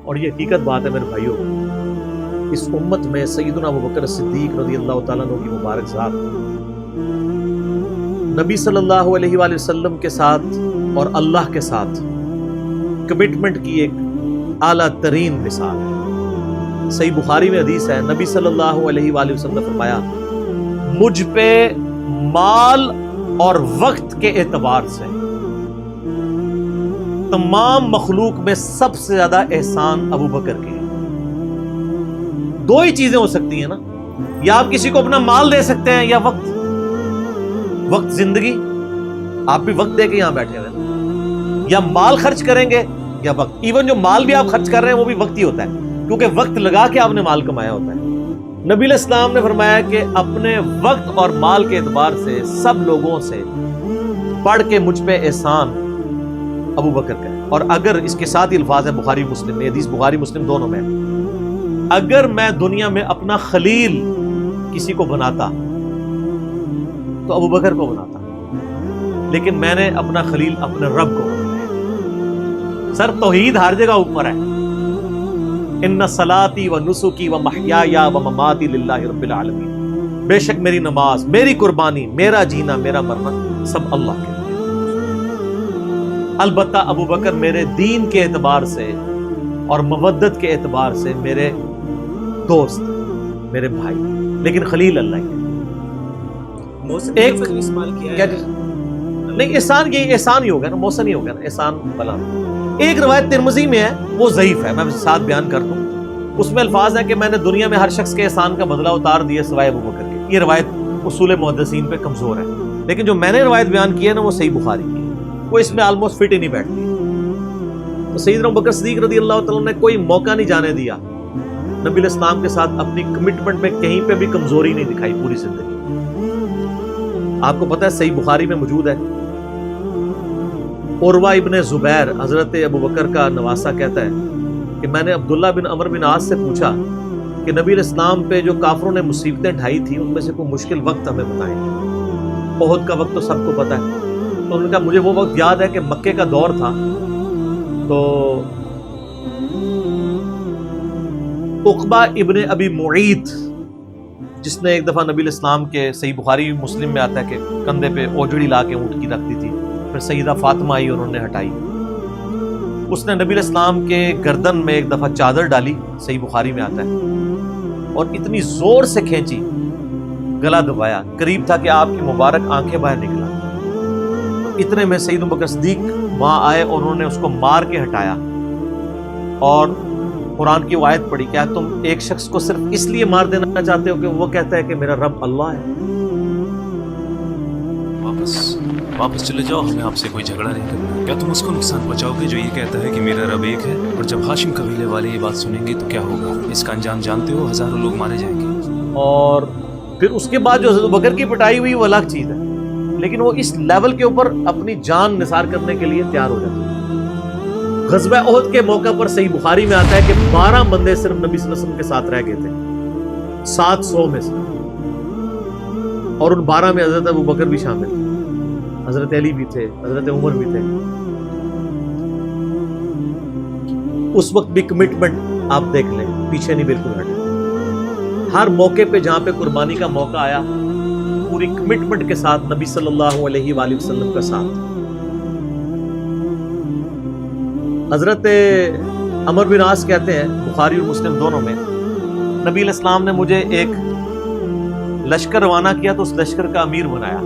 اور یہ حقیقت بات ہے میرے بھائیوں، اس امت میں سیدنا ابوبکر صدیق رضی اللہ تعالیٰ عنہ کی مبارک ذات نبی صلی اللہ علیہ وآلہ وسلم کے ساتھ اور اللہ کے ساتھ کمٹمنٹ کی ایک اعلیٰ ترین مثال ہے۔ صحیح بخاری میں حدیث ہے، نبی صلی اللہ علیہ وآلہ وسلم نے فرمایا، مجھ پہ مال اور وقت کے اعتبار سے تمام مخلوق میں سب سے زیادہ احسان ابوبکر کے۔ دو ہی چیزیں ہو سکتی ہیں نا، یا آپ کسی کو اپنا مال دے سکتے ہیں یا وقت۔ وقت زندگی، آپ بھی وقت دے کے یہاں بیٹھے ہوئے، یا مال خرچ کریں گے یا وقت۔ ایون جو مال بھی آپ خرچ کر رہے ہیں وہ بھی وقت ہی ہوتا ہے، کیونکہ وقت لگا کے آپ نے مال کمایا ہوتا ہے۔ نبی علیہ السلام نے فرمایا کہ اپنے وقت اور مال کے اعتبار سے سب لوگوں سے بڑھ کے مجھ پہ احسان ابوبکر کا ہے۔ اور اگر اس کے ساتھ ہی الفاظ ہے بخاری مسلم میں، حدیث بخاری مسلم دونوں میں، اگر میں دنیا میں اپنا خلیل کسی کو بناتا تو ابوبکر کو بناتا، لیکن میں نے اپنا خلیل اپنے رب کو بنایا۔ سر توحید ہر جگہ اوپر ہے، ان صلاتی و نسکی و محیایا و مماتی للہ رب العالمین، بے شک میری نماز، میری قربانی، میرا جینا، میرا مرنا سب اللہ کے لیے۔ البتہ ابوبکر میرے دین کے اعتبار سے اور مودت کے اعتبار سے میرے دوست، میرے بھائی، لیکن خلیل اللہ ہی ہے۔ ایک استعمال کیا ہے نہیں، احسان یہ احسان ہی ہوگا نا، موسن ہی ہوگا نا، احسان بلا۔ ایک روایت ترمذی میں ہے، وہ ضعیف ہے، میں ساتھ بیان کر دوں۔ اس میں الفاظ ہے کہ میں نے دنیا میں ہر شخص کے احسان کا بدلہ اتار دیا سوائے ابوبکر کے۔ یہ روایت اصول محدثین پہ کمزور ہے، لیکن جو میں نے روایت بیان کی ہے نا وہ صحیح بخاری کی ہے، وہ اس میں آلموسٹ فٹ ہی نہیں بیٹھتی۔ تو سیدنا ابوبکر صدیق رضی اللہ تعالیٰ نے کوئی موقع نہیں جانے دیا نبی علیہ السلام کے ساتھ اپنی کمٹمنٹ میں کہیں پہ بھی کمزوری نہیں دکھائی پوری زندگی۔ آپ کو پتہ ہے صحیح بخاری میں موجود ہے، عروہ ابن زبیر حضرت ابوبکر کا نواسہ کہتا ہے کہ میں نے عبداللہ بن عمر بن عاص سے پوچھا کہ نبی علیہ السلام پہ جو کافروں نے مصیبتیں ڈھائی تھیں ان میں سے کوئی مشکل وقت ہمیں بتائیں۔ احد کا وقت تو سب کو پتہ ہے، تو انہوں نے کہا مجھے وہ وقت یاد ہے کہ مکے کا دور تھا، تو عقبہ ابن ابی معیط جس نے ایک دفعہ نبی علیہ السلام کے، صحیح بخاری مسلم میں آتا ہے کہ کندھے پہ اوجڑی لا کے اونٹ کی رکھ دی تھی، پھر سیدہ فاطمہ آئی انہوں نے ہٹائی، اس نے نبی علیہ السلام کے گردن میں ایک دفعہ چادر ڈالی، صحیح بخاری میں آتا ہے، اور اتنی زور سے کھینچی، گلا دبایا، قریب تھا کہ آپ کی مبارک آنکھیں باہر نکلا۔ اتنے میں سیدنا ابوبکر صدیق وہاں آئے اور انہوں نے اس کو مار کے ہٹایا، اور قرآن کی وہ آیت پڑھی، کیا تم ایک شخص کو صرف اس لیے مار دینا چاہتے ہو کہ وہ کہتا ہے کہ میرا رب اللہ ہے؟ واپس چلے جاؤ، ہمیں آپ سے کوئی جھگڑا نہیں کرنا۔ کیا تم اس کو نقصان پہنچاؤ گے جو یہ کہتا ہے کہ میرا رب ایک ہے؟ اور جب ہاشم قبیلے والے یہ بات سنیں گے تو کیا ہوگا؟ اس کا انجام جانتے ہو، ہزاروں لوگ مارے جائیں گے۔ اور پھر اس کے بعد جو حضرت ابوبکر کی پٹائی ہوئی وہ الگ چیز ہے، لیکن وہ اس لیول کے اوپر اپنی جان نثار کرنے کے لیے تیار ہو جاتے ہیں۔ غزوہ احد کے موقع پر صحیح بخاری میں آتا ہے کہ 12 بندے صرف نبی صلی اللہ علیہ وسلم کے ساتھ رہ گئے تھے 700 میں سے، اور ان 12 میں حضرت ابوبکر بھی شامل تھے، حضرت علی بھی تھے، حضرت عمر بھی تھے۔ اس وقت بھی کمٹمنٹ آپ دیکھ لیں، پیچھے نہیں بالکل ہٹے۔ ہر موقع پہ جہاں پہ قربانی کا موقع آیا پوری کمٹمنٹ کے ساتھ نبی صلی اللہ علیہ وآلہ وسلم کا ساتھ۔ حضرت عمر بن عاص کہتے ہیں بخاری اور مسلم دونوں میں، نبی علیہ السلام نے مجھے ایک لشکر روانہ کیا تو اس لشکر کا امیر بنایا،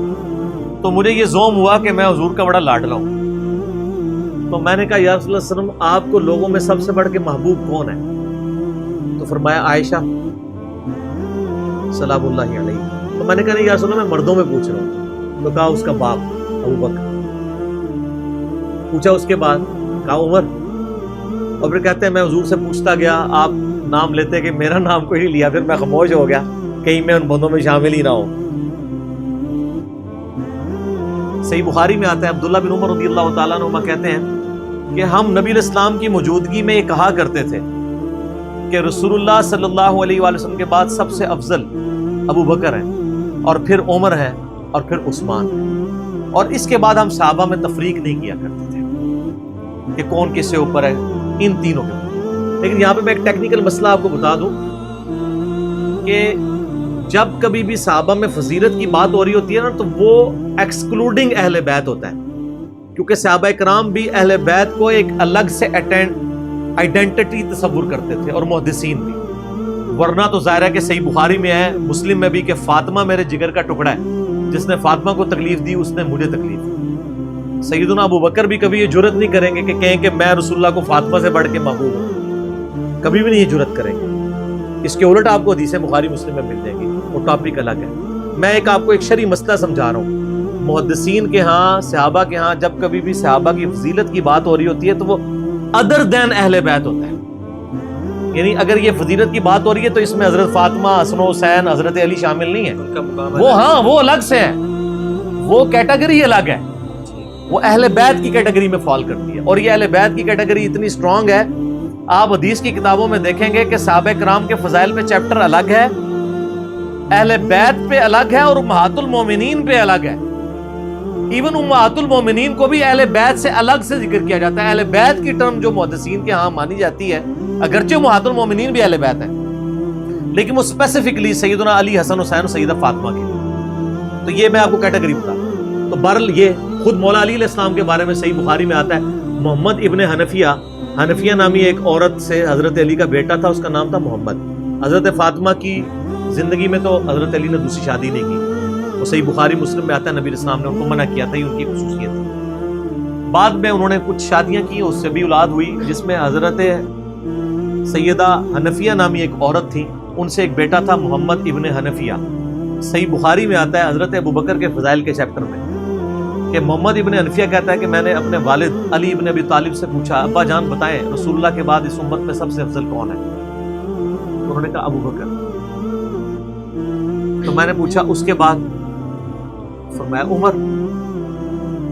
تو مجھے یہ زوم ہوا کہ میں حضور کا بڑا لاڈلا ہوں، تو میں نے کہا یا رسول اللہ صلی اللہ علیہ وسلم آپ کو لوگوں میں سب سے بڑھ کے محبوب کون ہے؟ تو فرمایا عائشہ سلام اللہ علیہ۔ تو میں نے کہا نہیں یا رسول اللہ میں مردوں میں پوچھ رہا ہوں، تو کہا اس کا باپ ابوبکر۔ پوچھا اس کے بعد، کہا عمر، اور پھر کہتے ہیں میں حضور سے پوچھتا گیا، آپ نام لیتے کہ میرا نام کوئی نہیں لیا، پھر میں خاموش ہو گیا کہیں میں ان بندوں میں شامل ہی نہ ہوں۔ صحیح بخاری میں آتا ہے عبداللہ بن عمر رضی اللہ تعالیٰ عنہ کہتے ہیں کہ ہم نبی علیہ السلام کی موجودگی میں یہ کہا کرتے تھے کہ رسول اللہ صلی اللہ علیہ وآلہ وسلم کے بعد سب سے افضل ابوبکر ہیں، اور پھر عمر ہے، اور پھر عثمان ہے، اور اس کے بعد ہم صحابہ میں تفریق نہیں کیا کرتے تھے کہ کون کس سے اوپر ہے، ان تینوں کے اوپر۔ لیکن یہاں پہ میں ایک ٹیکنیکل مسئلہ آپ کو بتا دوں کہ جب کبھی بھی صحابہ میں فضیلت کی بات ہو رہی ہوتی ہے نا تو وہ ایکسکلوڈنگ اہل بیت ہوتا ہے، کیونکہ صحابہ کرام بھی اہل بیت کو ایک الگ سے آئیڈینٹی تصور کرتے تھے، اور محدثین بھی، ورنہ تو ظاہر ہے کہ صحیح بخاری میں ہے، مسلم میں بھی، کہ فاطمہ میرے جگر کا ٹکڑا ہے، جس نے فاطمہ کو تکلیف دی اس نے مجھے تکلیف دی۔ سیدنا ابو بکر بھی کبھی یہ جرت نہیں کریں گے کہ کہیں کہ میں رسول اللہ کو فاطمہ سے بڑھ کے محبوب ہوں، کبھی بھی نہیں یہ جرت کریں گے۔ اس کے الٹ آپ کو حدیثیں بخاری مسلم میں مل جائیں گی، وہ ٹاپک الگ ہے۔ میں آپ کو ایک شرعی مسئلہ سمجھا رہا ہوں، محدثین کے ہاں، صحابہ کے ہاں جب کبھی بھی صحابہ کی فضیلت کی بات ہو رہی ہوتی ہے تو وہ ادر دین اہل بیت ہوتا ہے، یعنی اگر یہ فضیلت کی بات ہو رہی ہے تو اس میں حضرت فاطمہ، حسن و حسین، حضرت علی شامل نہیں ہے، وہ ہاں وہ الگ سے ہے، وہ کیٹیگری الگ ہے، وہ اہل بیت کی کیٹیگری میں فال کرتی ہے۔ اور یہ اہل بیت کی کیٹیگری اتنی سٹرونگ ہے، آپ حدیث کی کتابوں میں دیکھیں گے کہ صحابہ کرام کے فضائل پہ چیپٹر الگ ہے، اہل بیت پہ الگ ہے، اور امہات المومنین پہ الگ ہے۔ ایون امہات المومنین کو بھی اہل بیت سے الگ سے ذکر کیا جاتا ہے۔ اہل بیت کی ٹرم جو محدثین کے ہاں مانی جاتی ہے، اگرچہ امہات المومنین بھی اہل بیت ہیں، لیکن وہ اسپیسیفکلی سیدنا علی، حسن حسین اور سیدہ فاطمہ کے لیے۔ تو یہ میں آپ کو کیٹیگری بتا دوں۔ تو بہرحال یہ خود مولا علی علیہ السلام کے بارے میں صحیح بخاری میں آتا ہے، محمد ابن حنفیہ نامی ایک عورت سے حضرت علی کا بیٹا تھا، اس کا نام تھا محمد۔ حضرت فاطمہ کی زندگی میں تو حضرت علی نے دوسری شادی نہیں کی، وہ صحیح بخاری مسلم میں آتا ہے، نبی اسلام نے ان کو منع کیا تھا، یہ ان کی خصوصیت تھی۔ بعد میں انہوں نے کچھ شادیاں کی، اس سے بھی اولاد ہوئی، جس میں حضرت سیدہ حنفیہ نامی ایک عورت تھی، ان سے ایک بیٹا تھا محمد ابن حنفیہ۔ صحیح بخاری میں آتا ہے حضرت ابوبکر کے فضائل کے چیپٹر میں کہ محمد ابن حنفیہ کہتا ہے کہ میں نے اپنے والد علی ابن ابی طالب سے پوچھا، ابا جان بتائیں رسول اللہ کے بعد اس امت میں سب سے افضل کون ہے؟ تو انہوں نے کہا ابو بکر۔ تو میں نے پوچھا اس کے بعد؟ فرمایا عمر۔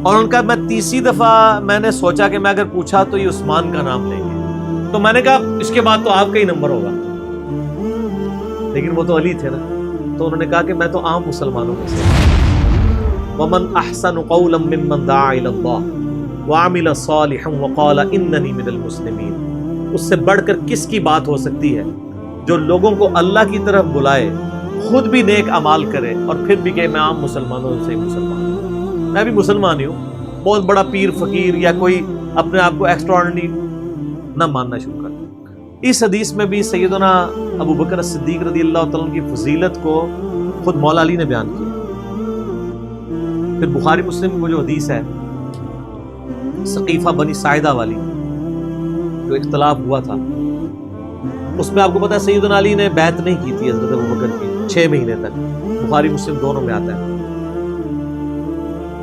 اور ان کا میں تیسری دفعہ میں نے سوچا کہ میں اگر پوچھا تو یہ عثمان کا نام لیں گے، تو میں نے کہا اس کے بعد تو آپ کا ہی نمبر ہوگا، لیکن وہ تو علی تھے نا۔ تو انہوں نے کہا کہ میں تو عام مسلمانوں میں سے، وَمَنْ أَحْسَنُ قَوْلًا مِّمَّنْ دَعَا إِلَى اللَّهِ وَعَمِلَ صَالِحًا وَقَالَ إِنَّنِي مِنَ الْمُسْلِمِينَ۔ اس سے بڑھ کر کس کی بات ہو سکتی ہے جو لوگوں کو اللہ کی طرف بلائے، خود بھی نیک اعمال کرے، اور پھر بھی کہ میں عام مسلمانوں سے مسلمان ہوں، میں بھی مسلمان ہی ہوں، بہت بڑا پیر فقیر یا کوئی اپنے آپ کو ایکسٹراڈنری نہ ماننا شروع کر۔ اس حدیث میں بھی سیدنا ابو بکر صدیق رضی اللہ تعالیٰ عنہ کی فضیلت کو خود مولا علی نے بیان کیا۔ پھر بخاری مسلم میں وہ جو حدیث ہے سقیفہ بنی ساعدہ والی، جو اختلاف ہوا تھا، اس میں آپ کو پتا ہے سیدنا علی نے بیعت نہیں کی تھی حضرت ابوبکر کی 6 مہینے تک، بخاری مسلم دونوں میں آتا ہے۔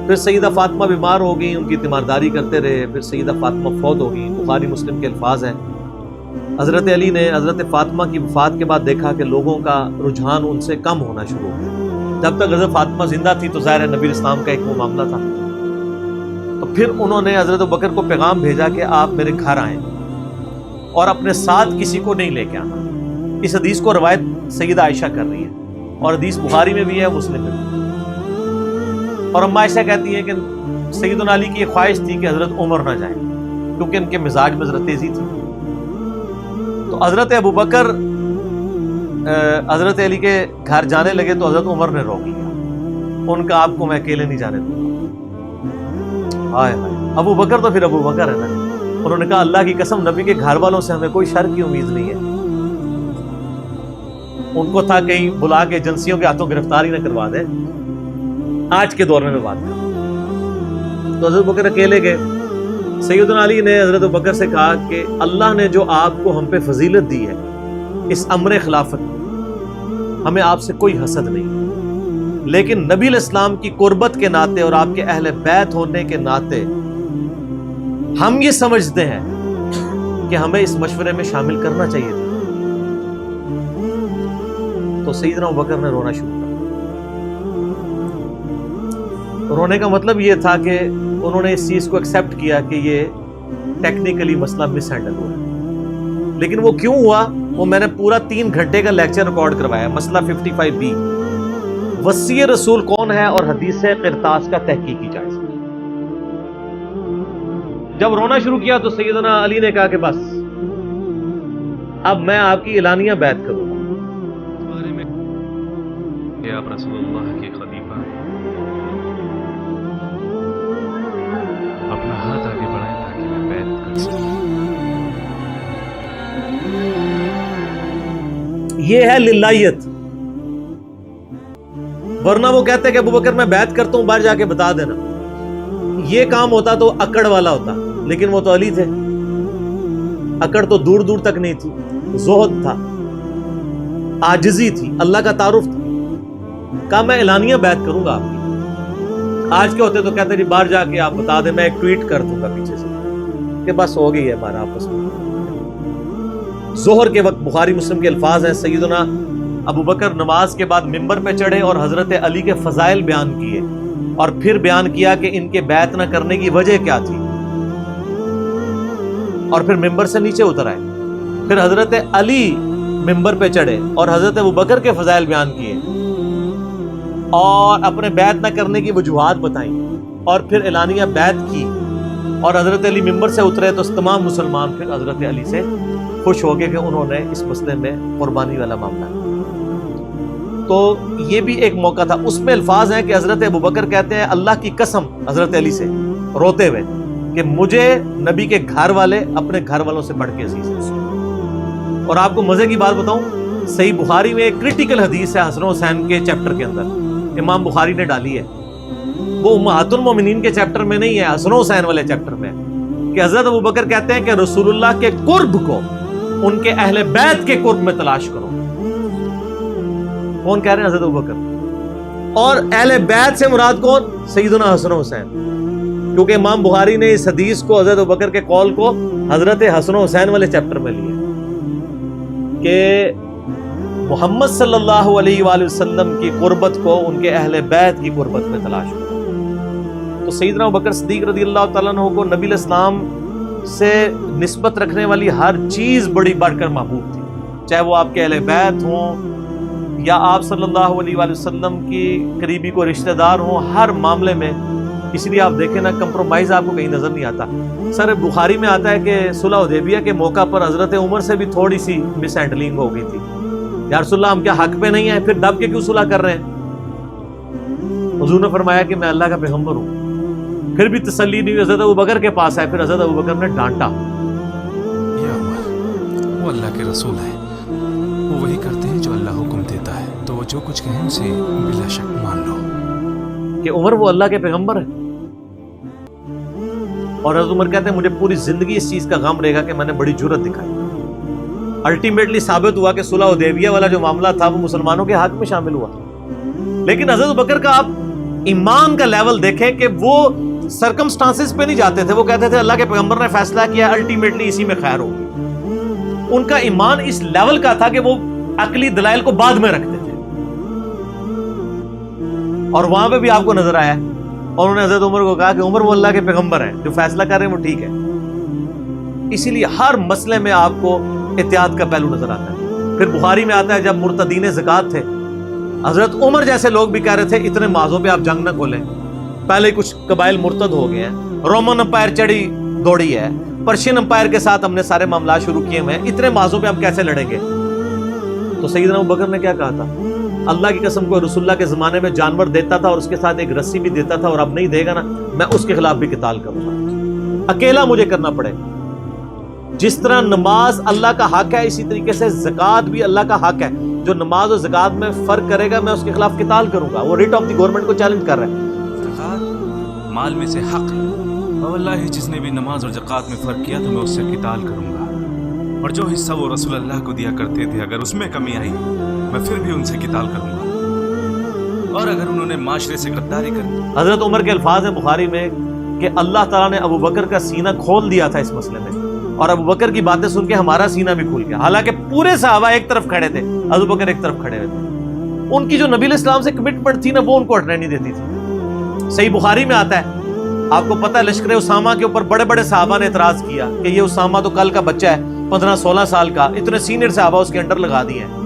پھر سیدہ فاطمہ بیمار ہو گئی، ان کی تیمارداری کرتے رہے، پھر سیدہ فاطمہ فوت ہو گئی، بخاری مسلم کے الفاظ ہیں۔ حضرت علی نے حضرت فاطمہ کی وفات کے بعد دیکھا کہ لوگوں کا رجحان ان سے کم ہونا شروع ہو گیا۔ جب تک حضرت فاطمہ زندہ تھی تو ظاہر ہے نبی اسلام کا ایک وہ معاملہ تھا، تو پھر انہوں نے حضرت ابوبکر کو پیغام بھیجا کہ آپ میرے گھر آئیں اور اپنے ساتھ کسی کو نہیں لے کے آنا۔ اس حدیث کو روایت سیدہ عائشہ کر رہی ہے، اور حدیث بخاری میں بھی ہے، مسلم میں بھی۔ اور اما عائشہ کہتی ہیں کہ سیدنا علی کی یہ خواہش تھی کہ حضرت عمر نہ جائیں، کیونکہ ان کے مزاج میں ذرا تیزی تھی۔ تو حضرت ابوبکر حضرت علی کے گھر جانے لگے تو حضرت عمر نے روک لیا، ان کا آپ کو میں اکیلے نہیں جانے دوں گا۔ ہائے ہائے، ابو بکر تو پھر ابو بکر ہے نا۔ انہوں نے کہا اللہ کی قسم نبی کے گھر والوں سے ہمیں کوئی شر کی امید نہیں ہے۔ ان کو تھا کہیں بلا کے ایجنسیوں کے ہاتھوں گرفتاری نہ کروا دے، آج کے دور میں بات کروں تو حضرت بکر اکیلے گئے۔ سیدنا علی نے حضرت بکر سے کہا کہ اللہ نے جو آپ کو ہم پہ فضیلت دی ہے اس امر خلافت میں، ہمیں آپ سے کوئی حسد نہیں، لیکن نبی علیہ السلام کی قربت کے ناطے اور آپ کے اہل بیت ہونے کے ناطے ہم یہ سمجھتے ہیں کہ ہمیں اس مشورے میں شامل کرنا چاہیے تھا۔ تو سیدنا ابوبکر نے رونا شروع کر دیا۔ رونے کا مطلب یہ تھا کہ انہوں نے اس چیز کو ایکسیپٹ کیا کہ یہ ٹیکنیکلی مسئلہ مس ہینڈل ہوا ہے، لیکن وہ کیوں ہوا وہ میں نے پورا 3 گھنٹے کا لیکچر ریکارڈ کروایا، مسئلہ 55B، وصی رسول کون ہے اور حدیث قرطاس کا تحقیقی جائزہ۔ جب رونا شروع کیا تو سیدنا علی نے کہا کہ بس اب میں آپ کی اعلانیہ بیعت کروں گا. بارے میں کہ آپ رسول اللہ کے خلیفہ ہیں. اپنا ہاتھ آگے بڑھائیں تاکہ میں بیعت کر سکوں. یہ ہے للہیت. ورنہ وہ کہتے ہیں کہ ابوبکر میں بیعت کرتا ہوں، باہر جا کے بتا دینا. یہ کام ہوتا تو اکڑ والا ہوتا، لیکن وہ تو علی تھے. اکڑ تو دور دور تک نہیں تھی، زہد تھا، عاجزی تھی، اللہ کا تعارف تھا. کہا میں اعلانیہ بیعت کروں گا آپ کی. آج کے ہوتے تو کہتے جی باہر جا کے آپ بتا دیں، میں ایک ٹویٹ کر دوں گا پیچھے سے کہ بس ہو گئی ہے ہمارا آپس میں. ظہر کے وقت بخاری مسلم کے الفاظ ہیں، سیدنا ابوبکر نماز کے بعد ممبر پہ چڑھے اور حضرت علی کے فضائل بیان کیے، اور پھر بیان کیا کہ ان کے بیعت نہ کرنے کی وجہ کیا تھی، اور پھر ممبر سے نیچے اتر آئے. پھر حضرت علی ممبر پہ چڑھے اور حضرت ابوبکر کے فضائل بیان کیے اور اپنے بیعت نہ کرنے کی وجوہات بتائیں، اور پھر اعلانیہ بیعت کی، اور حضرت علی ممبر سے اترے تو تمام مسلمان پھر حضرت علی سے خوش ہو گئے کہ انہوں نے اس مسئلے میں قربانی والا معاملہ کیا. تو یہ بھی ایک موقع تھا. اس میں الفاظ ہیں کہ حضرت ابوبکر کہتے ہیں اللہ کی قسم حضرت علی سے روتے ہوئے کہ مجھے نبی کے گھر والے اپنے گھر والوں سے بڑھ کے عزیز ہیں. اور آپ کو مزے کی بات بتاؤں، صحیح بخاری میں ایک کرٹیکل حدیث ہے حسن و حسین کے چیپٹر کے اندر، امام بخاری نے ڈالی ہے. وہ امہات المومنین کے چیپٹر میں نہیں ہے، حسن و حسین والے چیپٹر میں، کہ حضرت ابوبکر کہتے ہیں کہ رسول اللہ کے قرب کو ان کے اہل بیت کے قرب میں تلاش کرو. کون کہہ رہے ہیں؟ حضرت ابوبکر. اور اہل بیت سے مراد کون؟ سیدنا حسن و حسین. کیونکہ امام بخاری نے اس حدیث کو، حضرت ابوبکر کے قول کو، حضرت حسن و حسین والے چیپٹر میں لیا کہ محمد صلی اللہ علیہ وآلہ وسلم کی قربت کو ان کے اہل بیت کی قربت میں تلاش کرو. تو سیدنا ابوبکر صدیق رضی اللہ تعالیٰ عنہ کو نبی علیہ السلام سے نسبت رکھنے والی ہر چیز بڑی بڑھ کر محبوب تھی، چاہے وہ آپ کے اہل بیت ہوں یا آپ صلی اللہ علیہ وآلہ وسلم کی قریبی کو رشتہ دار ہوں، ہر معاملے میں. اس لیے آپ دیکھیں نا، کمپرومائز آپ کو کہیں نظر نہیں آتا. سر بخاری میں آتا ہے کہ صلح حدیبیہ کے موقع پر حضرت عمر سے بھی تھوڑی سی مس ہینڈلنگ ہو گئی تھی. یا رسول اللہ ہم کیا حق پہ نہیں ہیں، پھر دب کے کیوں صلح کر رہے ہیں؟ حضور نے فرمایا کہ میں اللہ کا پیغمبر ہوں. پھر بھی تسلی نہیں ہوئی، حضرت ابوبکر کے پاس آئے، پھر حضرت ابوبکر نے ڈانٹا. یا عمر، وہ اللہ کے رسول ہیں، وہ وہی کرتے ہیں جو اللہ حکم دیتا ہے، تو وہ جو کچھ کہیں اسے بلا شک مان لو. کہ عمر وہ اللہ کے پیغمبر ہے. اور حضرت عمر کہتے ہیں مجھے پوری زندگی اس چیز کا غم رہے گا کہ میں نے بڑی جرأت دکھائی. الٹیمیٹلی ثابت ہوا کہ صلح حدیبیہ والا جو معاملہ تھا وہ مسلمانوں کے حق میں شامل ہوا. لیکن حضرت ابوبکر کا آپ ایمان کا لیول دیکھیں کہ وہ سرکمسٹانسز پہ نہیں جاتے تھے. وہ کہتے تھے اللہ کے پیغمبر نے فیصلہ کیا، الٹیمیٹلی اسی میں خیر ہوگی. ان کا ایمان اس لیول کا تھا کہ وہ عقلی دلائل کو بعد میں رکھتے تھے. اور وہاں پہ بھی آپ کو نظر آیا، اور انہوں نے حضرت عمر کو کہا کہ عمر وہ اللہ کے پیغمبر ہیں، جو فیصلہ کر رہے ہیں وہ ٹھیک ہے. اسی لیے ہر مسئلے میں آپ کو احتیاط کا پہلو نظر آتا ہے. پھر بخاری میں آتا ہے جب مرتدین زکوٰۃ تھے، حضرت عمر جیسے لوگ بھی کہہ رہے تھے اتنے مازوں پہ آپ جنگ نہ کھولیں، پہلے کچھ قبائل مرتد ہو گئے ہیں، رومن امپائر چڑھی دوڑی ہے، پرشین امپائر کے ساتھ ہم نے سارے معاملات شروع کیے ہوئے ہیں، اتنے مازوں پہ ہم کیسے لڑیں گے؟ تو سیدنا ابوبکر نے کیا کہا تھا؟ اللہ کی قسم کو رسول اللہ کے زمانے میں جانور دیتا تھا اور اس کے ساتھ ایک رسی بھی دیتا تھا، اور اب نہیں دے گا نا، میں اس کے خلاف بھی قتال کروں گا، اکیلا مجھے کرنا پڑے. جس طرح نماز اللہ کا حق ہے، اسی طریقے سے زکوٰۃ بھی اللہ کا حق ہے. جو نماز اور زکوٰۃ میں فرق کرے گا میں اس کے خلاف قتال کروں گا. وہ ریٹ آف دی گورنمنٹ کو چیلنج کر رہا ہے. زکوٰۃ مال میں سے حق ہے، اور واللہ جس نے بھی نماز اور زکوٰۃ میں فرق کیا تو میں اس سے قتال کروں گا. اور جو حصہ وہ رسول اللہ کو دیا کرتے تھے اگر اس میں کمی آئی میں پھر بھی ان سے قتال کروں گا. اور اگر انہوں نے معاشرے سے غداری کر. حضرت عمر کے الفاظ ہیں بخاری میں کہ اللہ تعالیٰ نے ابوبکر کا سینہ کھول دیا تھا اس مسئلے میں، اور ابوبکر کی باتیں سن کے ہمارا سینہ بھی کھل گیا. حالانکہ پورے صحابہ ایک طرف کھڑے تھے، ابوبکر ایک طرف کھڑے ہوئے تھے. ان کی جو نبی علیہ السلام سے کمٹمنٹ تھی نا، وہ ان کو ہٹنے نہیں دیتی تھی. صحیح بخاری میں آتا ہے، آپ کو پتہ ہے لشکر اسامہ کے اوپر بڑے بڑے صحابہ نے اعتراض کیا کہ یہ اسامہ تو کل کا بچہ ہے، 15-16 سال کا، اتنے سینئر صحابہ اس کے انڈر لگا دیے ہیں.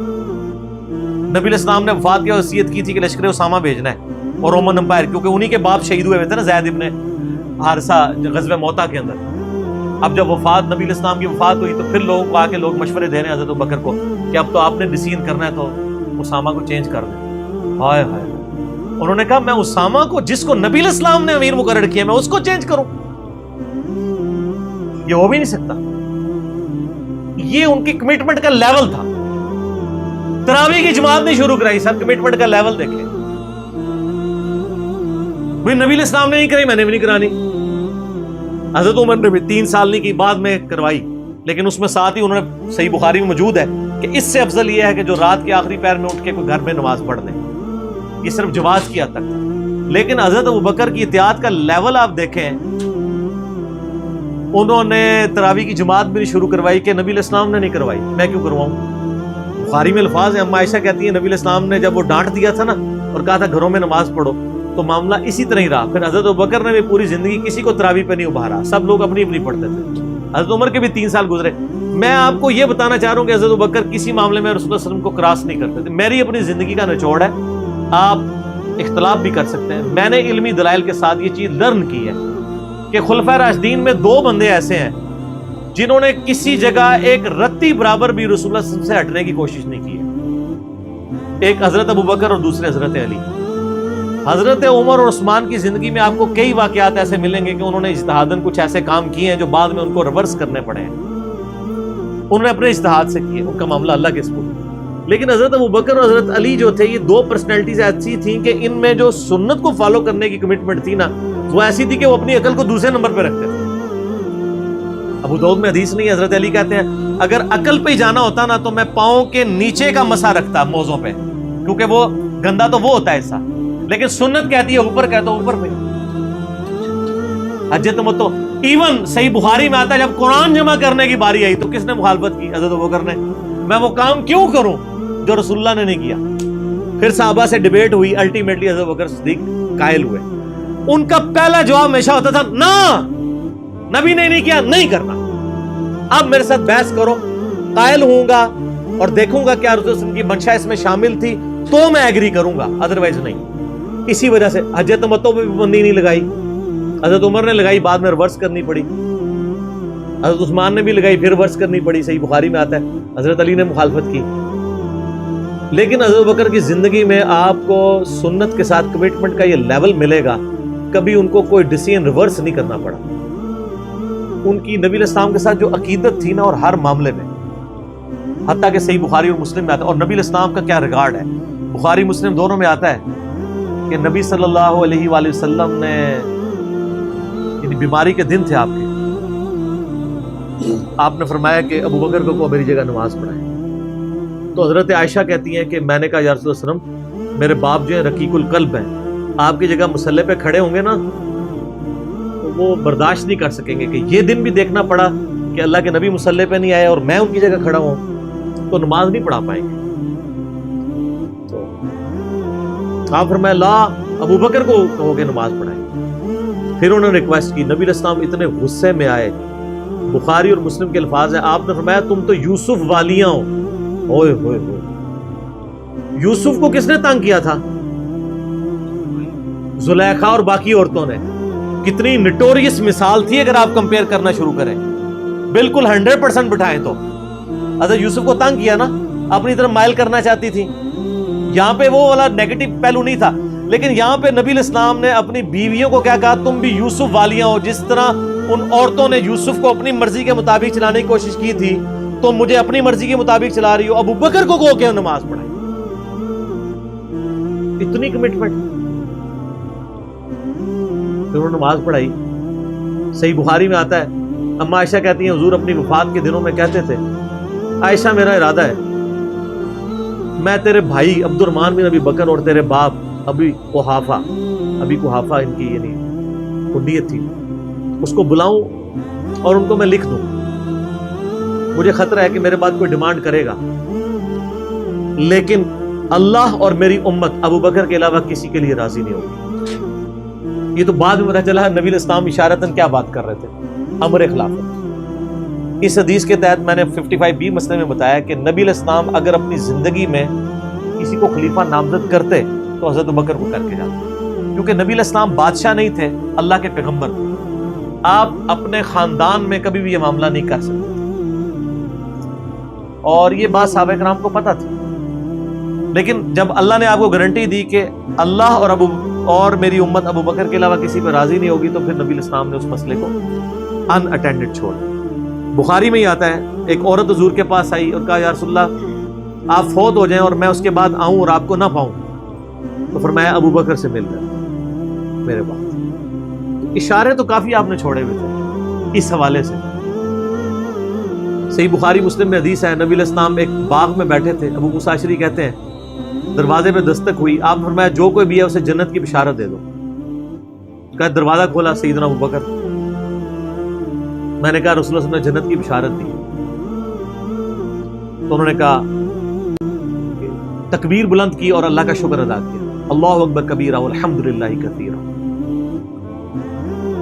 نبی علیہ السلام نے وفات کی وصیت کی تھی کہ لشکر اسامہ بھیجنا ہے، اور رومن امپائر، کیونکہ انہی کے باپ شہید ہوئے تھے نا، زید ابن حارثہ غزوہ موتا کے اندر. اب جب وفات نبی علیہ السلام کی وفات ہوئی تو پھر لوگوں کو آ کے لوگ مشورے دے رہے ہیں حضرت ابوبکر کو کہ اب تو آپ نے ڈیسیژن کرنا ہے تو اسامہ کو چینج کر دیں. ہائے ہائے. انہوں نے کہا میں اسامہ کو, جس کو نبی علیہ السلام نے امیر مقرر کیا, میں اس کو چینج کروں؟ یہ ہو بھی نہیں سکتا. یہ ان کی کمٹمنٹ کا لیول تھا. تراویح کی جماعت نہیں شروع کرائی, سر کمٹمنٹ کا لیول دیکھیں. نبی علیہ السلام نے نہیں کرائی, میں نے بھی نہیں کرانی. حضرت عمر نے بھی 3 سال نہیں کی, بعد میں کروائی, لیکن اس میں ساتھ ہی انہوں نے, صحیح بخاری میں موجود ہے کہ اس سے افضل یہ ہے کہ جو رات کے آخری پہر میں اٹھ کے کوئی گھر میں نماز پڑھ لے. یہ صرف جواز کی حد تک تھا. لیکن حضرت ابوبکر کی اطاعت کا لیول آپ دیکھیں, انہوں نے تراویح کی جماعت بھی نہیں شروع کروائی کہ نبی علیہ السلام نے نہیں کروائی, میں کیوں کرواؤں. بخاری میں الفاظ ہیں, اما عائشہ کہتی ہیں نبی علیہ السلام نے جب وہ ڈانٹ دیا تھا نا اور کہا تھا گھروں میں نماز پڑھو, تو معاملہ اسی طرح ہی رہا. پھر حضرت ابوبکر نے بھی پوری زندگی کسی کو تراویح پہ نہیں ابھارا, سب لوگ اپنی اپنی پڑھتے تھے. حضرت عمر کے بھی 3 سال گزرے. میں آپ کو یہ بتانا چاہ رہا ہوں کہ حضرت ابوبکر کسی معاملے میں رسول اللہ صلی اللہ علیہ وسلم کو کراس نہیں کرتے تھے. میری اپنی زندگی کا نچوڑ ہے, آپ اختلاف بھی کر سکتے ہیں. میں نے علمی دلائل کے ساتھ یہ چیز لرن کی ہے کہ خلفائے راشدین میں 2 بندے ایسے ہیں جنہوں نے کسی جگہ ایک رتی برابر بھی رسول اللہ صلی اللہ علیہ وسلم سے ہٹنے کی کوشش نہیں کی ہے. ایک حضرت ابوبکر اور دوسرے حضرت علی. حضرت عمر اور عثمان کی زندگی میں آپ کو کئی واقعات ایسے ملیں گے کہ انہوں نے اجتہاداً کچھ ایسے کام کیے ہیں جو بعد میں ان کو ریورس کرنے پڑے ہیں. انہوں نے اپنے اجتہاد سے کیے, ان کا معاملہ اللہ کے سپرد. لیکن حضرت ابوبکر اور حضرت علی جو تھے, یہ 2 پرسنالٹیز ایسی تھیں کہ ان میں جو سنت کو فالو کرنے کی کمٹمنٹ تھی نا, وہ ایسی تھی کہ وہ اپنی عقل کو دوسرے نمبر پہ رکھتے تھے. ابو داؤد میں حدیث نہیں, حضرت علی کہتے ہیں اگر عقل پہ ہی جانا ہوتا نا تو میں پاؤں کے نیچے کا مسا رکھتا موزوں پہ, کیونکہ وہ گندا تو وہ ہوتا ہے ایسا, لیکن سنت کہتی ہے اوپر, کہتا اوپر پہ. حجت متو ایون صحیح بخاری میں آتا ہے جب قرآن جمع کرنے کی باری آئی تو کس نے مخالفت کی؟ حضرت ابوبکر نے. میں وہ کام کیوں کروں جو رسول اللہ نے نہیں کیا. پھر صحابہ سے ڈیبیٹ ہوئی, الٹیمیٹلی حضرت ابوبکر صدیق قائل ہوئے. ان کا پہلا جواب ہمیشہ ہوتا تھا نا, نبی نے نہیں کیا, نہیں کرنا. اب میرے ساتھ بحث کرو, قائل ہوں گا اور دیکھوں گا کیا رسول اللہ کی منشا اس میں شامل تھی تو میں ایگری کروں گا, ادروائز نہیں. اسی وجہ سے حجت تمتع پہ بھی پابندی نہیں لگائی. حضرت عمر نے لگائی, بعد میں ریورس کرنی پڑی. حضرت عثمان نے بھی لگائی, پھر ریورس کرنی پڑی, صحیح بخاری میں آتا ہے. حضرت علی نے مخالفت کی. لیکن حضرت بکر کی زندگی میں آپ کو سنت کے ساتھ کمٹمنٹ کا یہ لیول ملے گا, کبھی ان کو کوئی ڈیسیژن ریورس نہیں کرنا پڑا. ان کی نبی علیہ السلام کے ساتھ جو عقیدت تھی نا, اور ہر معاملے میں, حتیٰ کہ صحیح بخاری اور مسلم میں آتا ہے. اور نبی علیہ السلام کا کیا ریگارڈ ہے, بخاری مسلم دونوں میں آتا ہے کہ نبی صلی اللہ علیہ وآلہ وسلم نے, یعنی بیماری کے دن تھے آپ کے, آپ نے فرمایا کہ ابو بکر کو میری جگہ نماز پڑھائے. تو حضرت عائشہ کہتی ہیں کہ میں نے کہا یا رسول اللہ صلی اللہ علیہ وسلم, میرے باپ جو ہیں رقیق القلب ہیں, آپ کی جگہ مصلی پہ کھڑے ہوں گے نا تو وہ برداشت نہیں کر سکیں گے کہ یہ دن بھی دیکھنا پڑا کہ اللہ کے نبی مصلی پہ نہیں آئے اور میں ان کی جگہ کھڑا ہوں, تو نماز نہیں پڑھا پائیں گے. تو آپ فرمایا لا, ابو بکر کو کہو کہ نماز پڑھائیں. پھر انہوں نے ریکویسٹ کی, نبی علیہ السلام اتنے غصے میں آئے. بخاری اور مسلم کے الفاظ ہیں, آپ نے فرمایا تم تو یوسف والیاں ہو. اوئے ہوئے ہوئے, یوسف کو کس نے تنگ کیا تھا؟ زلیخا اور باقی عورتوں نے. کتنی نٹوریس مثال تھی اگر آپ کمپیئر کرنا شروع کریں, بالکل 100% بٹھائیں تو. حضرت یوسف کو تنگ کیا نا, اپنی طرف مائل کرنا چاہتی تھی. یہاں پہ وہ والا نیگیٹو پہلو نہیں تھا, لیکن یہاں پہ نبی علیہ السلام نے اپنی بیویوں کو کیا کہا, تم بھی یوسف والیاں ہو. جس طرح ان عورتوں نے یوسف کو اپنی مرضی کے مطابق چلانے کی کوشش کی تھی, تو مجھے اپنی مرضی کے مطابق چلا رہی ہو. ابو بکر کو کہو کہ نماز پڑھائیں. اتنی کمٹمنٹ. پھر انہوں نے نماز پڑھائی. صحیح بخاری میں آتا ہے, اما عائشہ کہتی ہیں حضور اپنی وفات کے دنوں میں کہتے تھے, عائشہ میرا ارادہ ہے میں تیرے بھائی عبد الرحمن بن ابی بکر اور تیرے باپ ابی قحافہ ان کی یعنی کنیت تھی, اس کو بلاؤں اور ان کو میں لکھ دوں. مجھے خطرہ ہے کہ میرے بعد کوئی ڈیمانڈ کرے گا, لیکن اللہ اور میری امت ابو بکر کے علاوہ کسی کے لیے راضی نہیں ہوگی. یہ تو بعد میں پتہ چلا نبی علیہ السلام اشارتاً کیا بات کر رہے تھے, امر خلافت. اس حدیث کے تحت میں نے 55B مسئلے میں بتایا کہ نبی علیہ السلام اگر اپنی زندگی میں کسی کو خلیفہ نامزد کرتے تو حضرت ابو بکر کو کر کے جاتے, کیونکہ نبی علیہ السلام بادشاہ نہیں تھے, اللہ کے پیغمبر تھے. آپ اپنے خاندان میں کبھی بھی یہ معاملہ نہیں کر سکتے، اور یہ بات صحابہ کرام کو پتہ تھی، لیکن جب اللہ نے آپ کو گارنٹی دی کہ اللہ اور میری امت ابو بکر کے علاوہ کسی پہ راضی نہیں ہوگی، تو پھر نبی الاسلام نے اس مسئلے کو ان اٹینڈڈ چھوڑ دیا۔ بخاری میں ہی آتا ہے، ایک عورت حضور کے پاس آئی اور کہا یا رسول اللہ آپ فوت ہو جائیں اور میں اس کے بعد آؤں اور آپ کو نہ پاؤں، تو فرمایا ابو بکر سے مل جائے میرے بعد۔ اشارے تو کافی آپ نے چھوڑے ہوئے تھے اس حوالے سے۔ صحیح بخاری مسلم میں حدیث ہے، نبی علیہ السلام ایک باغ میں بیٹھے تھے، ابو موسیٰ اشعری کہتے ہیں دروازے پہ دستک ہوئی، آپ فرمایا جو کوئی بھی ہے اسے جنت کی بشارت دے دو۔ کہا دروازہ کھولا سیدنا ابو بکر، میں نے کہا رسول اللہ صلی اللہ علیہ وسلم نے جنت کی بشارت دی، تو انہوں نے کہا تکبیر بلند کی اور اللہ کا شکر ادا کیا، اللہ اکبر کبیرہ والحمدللہ کثیرہ۔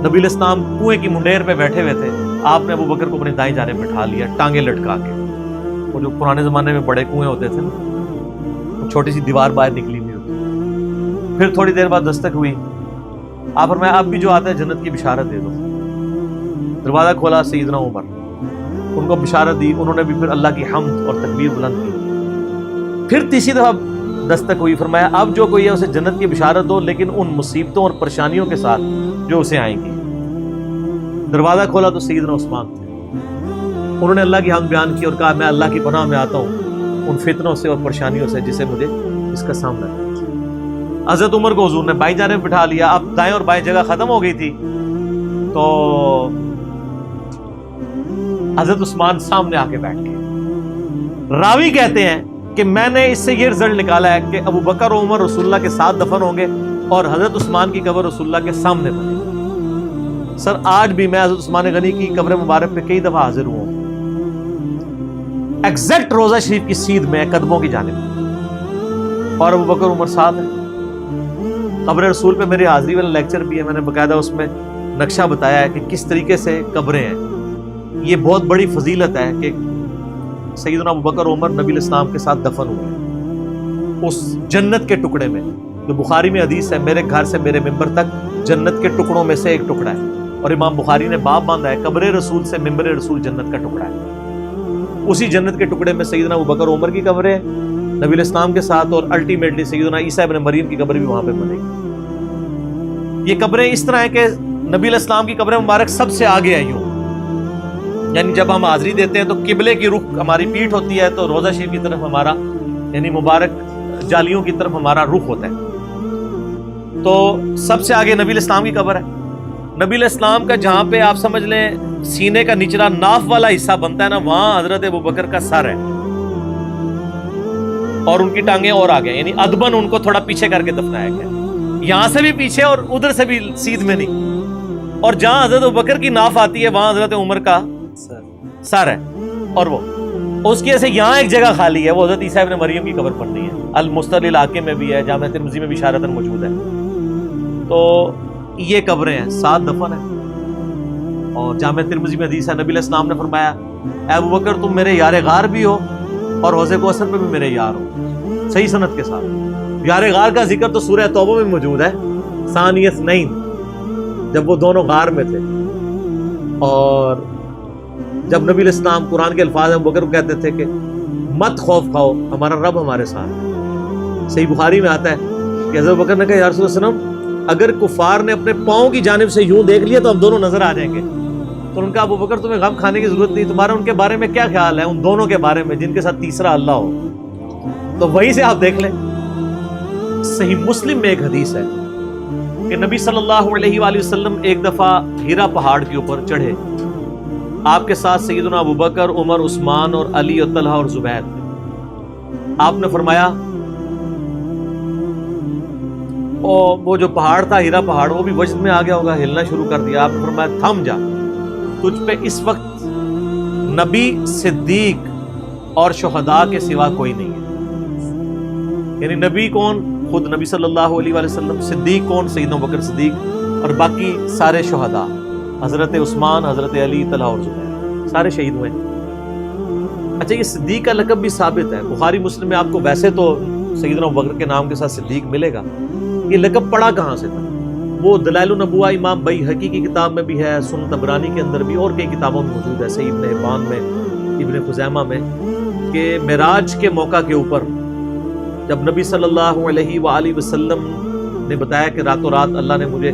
نبی علیہ السلام کنویں کی منڈیر پہ بیٹھے ہوئے تھے، آپ نے ابو بکر کو اپنی دائیں جانب بٹھا لیا ٹانگیں لٹکا کے، وہ جو پرانے زمانے میں بڑے کنویں ہوتے تھے نا، چھوٹی سی دیوار باہر نکلی ہوئی ہوتی۔ پھر تھوڑی دیر بعد دستک ہوئی، آپ فرمایا اب بھی جو آتا ہے جنت کی بشارت دے دو۔ دروازہ کھولا سیدنا عمر، ان کو بشارت دی، انہوں نے بھی پھر اللہ کی حمد اور تکبیر بلند کی۔ پھر تیسری دفعہ دستک ہوئی، فرمایا اب جو کوئی ہے اسے جنت کی بشارت دو، لیکن ان مصیبتوں اور پریشانیوں کے ساتھ جو اسے آئیں گی۔ دروازہ کھولا تو سیدنا عثمان تھے، انہوں نے اللہ کی حمد بیان کی اور کہا میں اللہ کی پناہ میں آتا ہوں ان فتنوں سے اور پریشانیوں سے جسے مجھے اس کا سامنا کرنا۔ حضرت عمر کو حضور نے بائیں جانب بٹھا لیا، اب دائیں اور بائیں جگہ ختم ہو گئی تھی، تو حضرت عثمان سامنے آ کے بیٹھ گئے۔ راوی کہتے ہیں کہ میں نے اس سے یہ رزلٹ نکالا ہے کہ ابو بکر و عمر رسول اللہ کے ساتھ دفن ہوں گے اور حضرت عثمان کی قبر رسول اللہ کے سامنے بنے گی۔ سر آج بھی میں حضرت عثمان غنی کی قبر مبارک پہ کئی دفعہ حاضر ہوں، ایگزیکٹ روضہ شریف کی سیدھ میں قدموں کی جانب، اور ابو بکر عمر ساتھ ہیں۔ قبر رسول پہ میری حاضری والا لیکچر بھی ہے، میں نے باقاعدہ اس میں نقشہ بتایا ہے کہ کس طریقے سے قبریں ہیں۔ یہ بہت بڑی فضیلت ہے کہ سیدنا ابو بکر عمر نبی الاسلام کے ساتھ دفن ہوئے اس جنت کے ٹکڑے میں، جو بخاری میں حدیث ہے میرے گھر سے میرے ممبر تک جنت کے ٹکڑوں میں سے ایک ٹکڑا ہے، اور امام بخاری نے باب باندھا ہے قبر رسول سے ممبر رسول جنت کا ٹکڑا ہے۔ اسی جنت کے ٹکڑے میں سیدنا ابو بکر عمر کی قبر ہے نبی علیہ السلام کے ساتھ، اور الٹیمیٹلی سیدنا عیسیٰ ابن مریم کی قبر بھی وہاں پہ بنے گی۔ یہ قبریں اس طرح ہیں کہ نبی علیہ السلام کی قبر مبارک سب سے آگے ہے، یوں یعنی جب ہم حاضری دیتے ہیں تو قبلے کی رخ ہماری پیٹھ ہوتی ہے، تو روضہ شریف کی طرف ہمارا یعنی مبارک جالیوں کی طرف ہمارا رخ ہوتا ہے، تو سب سے آگے نبی علیہ السلام کی قبر ہے۔ نبی علیہ السلام کا جہاں پہ آپ سمجھ لیں سینے کا نچلا ناف والا حصہ بنتا ہے نا، وہاں حضرت ابو بکر کا سر ہے اور ان کی ٹانگیں اور آگے، یعنی ادبن ان کو تھوڑا پیچھے کر کے دفنایا گیا، یہاں سے بھی پیچھے اور ادھر سے بھی سیدھ میں نہیں، اور جہاں حضرت ابو بکر کی ناف آتی ہے وہاں حضرت عمر کا سر ہے، اور وہ اس کی ایسے یہاں ایک جگہ خالی ہے، وہ حضرت عیسیٰ ابن مریم کی قبر پڑنی ہے، المستدل علاقے میں بھی ہے، جامع ترمذی میں بھی اشارتاً موجود ہے۔ تو یہ قبریں ہیں، 7 دفن ہیں، اور جامع ترمذی میں حدیث ہے نبی علیہ السلام نے فرمایا اے ابو بکر تم میرے یار غار بھی ہو اور حوض کوثر پہ بھی میرے یار ہو، صحیح سند کے ساتھ۔ یار غار کا ذکر تو سورہ توبہ میں موجود ہے، ثانی اثنین، جب وہ دونوں غار میں تھے، اور جب نبی علیہ السلام قرآن کے الفاظ ابو بکر کو کہتے تھے کہ مت خوف کھاؤ ہمارا رب ہمارے ساتھ ہے۔ صحیح بخاری میں آتا ہے کہ حضرت بکر نے کہا یا رسول اللہ وسلم اگر کفار نے اپنے پاؤں کی جانب سے یوں دیکھ لیا تو ہم دونوں نظر آ جائیں گے، تو ان کا ابو بکر تمہیں غم کھانے کی ضرورت نہیں، تمہارا ان کے بارے میں کیا خیال ہے، ان دونوں کے بارے میں جن کے ساتھ تیسرا اللہ ہو، تو وہیں سے آپ دیکھ لیں۔ صحیح مسلم میں ایک حدیث ہے کہ نبی صلی اللہ علیہ وآلہ وسلم ایک دفعہ ہیرا پہاڑ کے اوپر چڑھے، آپ کے ساتھ سیدنا ابو بکر عمر عثمان اور علی اور طلحہ اور زبیر تھے۔ آپ نے فرمایا وہ جو پہاڑ تھا ہیرا پہاڑ وہ بھی وجد میں آ گیا ہوگا، ہلنا شروع کر دیا۔ آپ نے فرمایا تھم جا، تجھ پہ اس وقت نبی صدیق اور شہداء کے سوا کوئی نہیں ہے، یعنی نبی کون؟ خود نبی صلی اللہ علیہ وآلہ وسلم، صدیق کون؟ سیدنا ابو بکر صدیق، اور باقی سارے شہداء، حضرت عثمان، حضرت علی، طلحہ اور زبیر، سارے شہید ہوئے۔ اچھا یہ صدیق کا لقب بھی ثابت ہے، بخاری مسلم میں آپ کو ویسے تو سیدنا ابو بکر کے نام کے ساتھ صدیق ملے گا، یہ لقب پڑا کہاں سے تھا؟ وہ دلائل النبوہ امام بیہقی کی کتاب میں بھی ہے، سنن طبرانی کے اندر بھی، اور کئی کتابوں میں موجود ہے، صحیح ابن حبان میں، ابن خزیمہ میں، کہ معراج کے موقع کے اوپر جب نبی صلی اللہ علیہ وآلہ وسلم نے بتایا کہ راتوں رات اللہ نے مجھے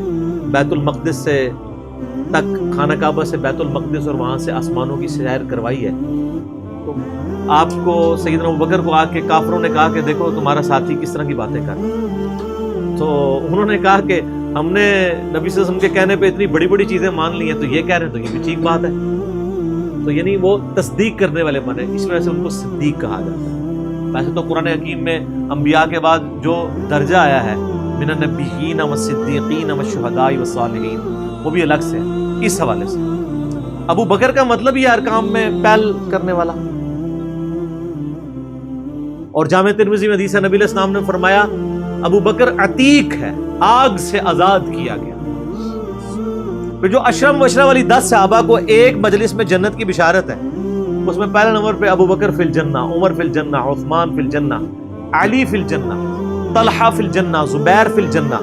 بیت المقدس سے تک، خانہ کعبہ سے بیت المقدس اور وہاں سے آسمانوں کی سیر کروائی ہے، تو آپ کو سیدنا ابوبکر کو آ کے کافروں نے کہا کہ دیکھو تمہارا ساتھی کس طرح کی باتیں کر رہا ہے، تو انہوں نے کہا کہ ہم نے نبی صلی اللہ علیہ وسلم کے کہنے پہ اتنی بڑی بڑی چیزیں مان لی ہیں، تو یہ کہہ رہے ہیں تو یہ بھی ٹھیک بات ہے، تو یعنی وہ تصدیق کرنے والے بنے، اس وجہ سے ان کو صدیق کہا جاتا ہے۔ ویسے تو قرآن حکیم میں انبیاء کے بعد جو درجہ آیا ہے من النبیین والصدیقین والشہداء والصالحین، وہ بھی الگ سے ہے اس حوالے سے۔ ابو بکر کا مطلب یہ ہر کام میں پہل کرنے والا، اور جامع ترمذی میں حدیث ہے نبی علیہ السلام نے فرمایا ابو بکر عتیق ہے، آگ سے آزاد کیا گیا۔ پھر جو اشرم وشرم والی 10 صحابہ کو ایک مجلس میں جنت کی بشارت ہے، اس میں پہلے نمبر پہ ابو بکر فی الجنہ، عمر فی الجنہ، عثمان فی الجنہ، علی فی الجنہ، طلحہ فی الجنہ، زبیر فی الجنہ،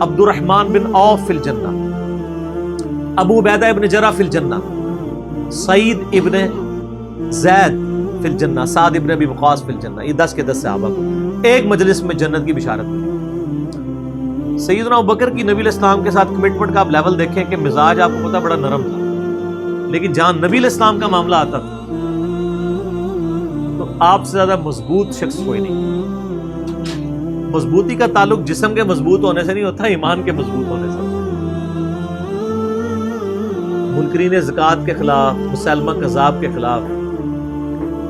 عبد الرحمن بن عوف فی الجنہ، ابو عبیدہ ابن جرح فی الجنہ، سعید ابن زید فی الجنہ، سعد ابن ابی وقاص فی الجنہ۔ یہ 10 کے 10 صحابہ کو ایک مجلس میں جنت کی بشارت ملی۔ سیدنا ابوبکر کی نبی علیہ السلام کے ساتھ کمٹمنٹ کا آپ لیول دیکھیں کہ مزاج آپ کو پتہ بڑا نرم تھا، لیکن جہاں نبی علیہ السلام کا معاملہ آتا تھا تو آپ سے زیادہ مضبوط شخص کوئی نہیں۔ مضبوطی کا تعلق جسم کے مضبوط ہونے سے نہیں ہوتا، ایمان کے مضبوط ہونے سے۔ منکرین زکوٰۃ کے خلاف، مسلمہ کذاب کے خلاف